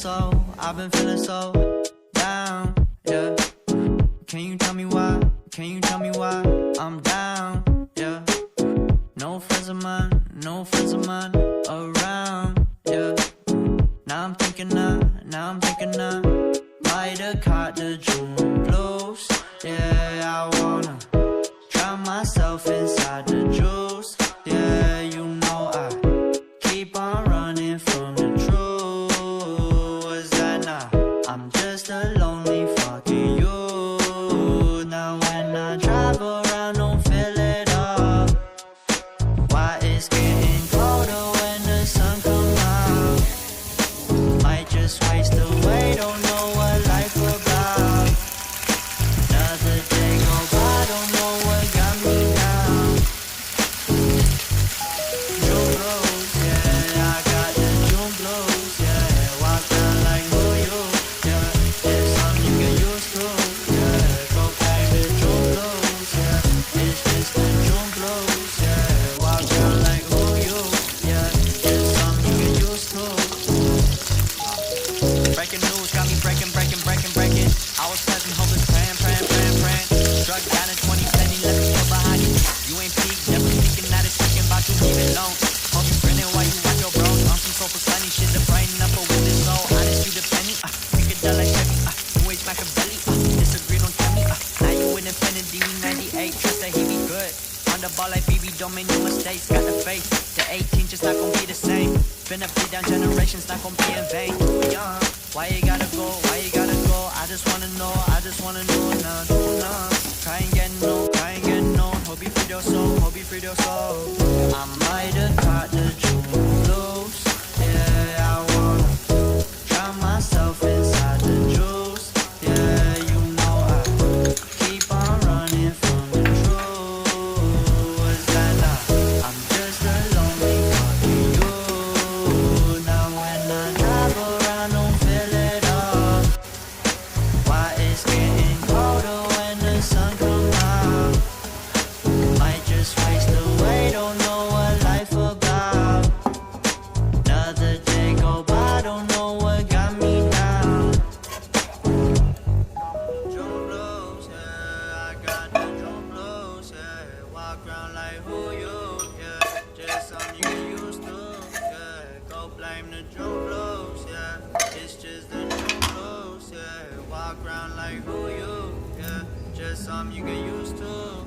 I've been feeling so down, yeah. Can you tell me why? Can you tell me why I'm down, yeah? No friends of mine around, yeah. Now I'm thinking I might have caught the June blues. Yeah, I wanna drown myself inside the juice. Yeah, you know I keep on running from the truth. Was that not? I'm just a lonely fucking you. Now when I drive around, don't feel it up. Why it's getting colder when the sun comes out. Might just waste away, don't know what life about. Another day go by, don't know what got me down. June blues, yeah, I got the June blues, yeah. Walk down like who you, yeah. It's something you get used to, yeah. Go back to June blues, yeah. It's just the June blues, yeah. Walk down like who you, yeah. It's something you get used to. Breaking news got me breaking. I was present, hopeless, praying. Struck down in 2020, left me behind you. You ain't peak, never speaking, not speaking about you, leave it alone. Hope you grinning while you watch your bros. On some sofa sunny shit to brighten up a window so honest, you depending. Pick it down like Chevy, New Age Machiavelli. Disagree, don't tell me. Now you independent, DB98, trust that he be good. On the ball like BB, don't make no mistakes. Got the faith, the 18 just not gon' be the same. Finna beat down generations, not gon' be in vain. Young, why you gotta go? I just wanna know, nah. Try and get known, hope you free your soul. I might have caught the June blues. Yeah, I wanna drown myself inside the juice. Yeah, you know I keep on running from the truth. Was that not? I'm just a lonely fucking you. Now when I drive around, don't feel it up. Why it's getting colder when the sun comes out. Might just waste away, don't know what life about. Another day go by, don't know what got me down. June blues, yeah, I got the June blues, yeah. Walk around like who you, yeah. Just something you get used to, yeah. Go blame the June blues, yeah. It's just the June blues, yeah. Walk around like who you, yeah. Just something you get used to.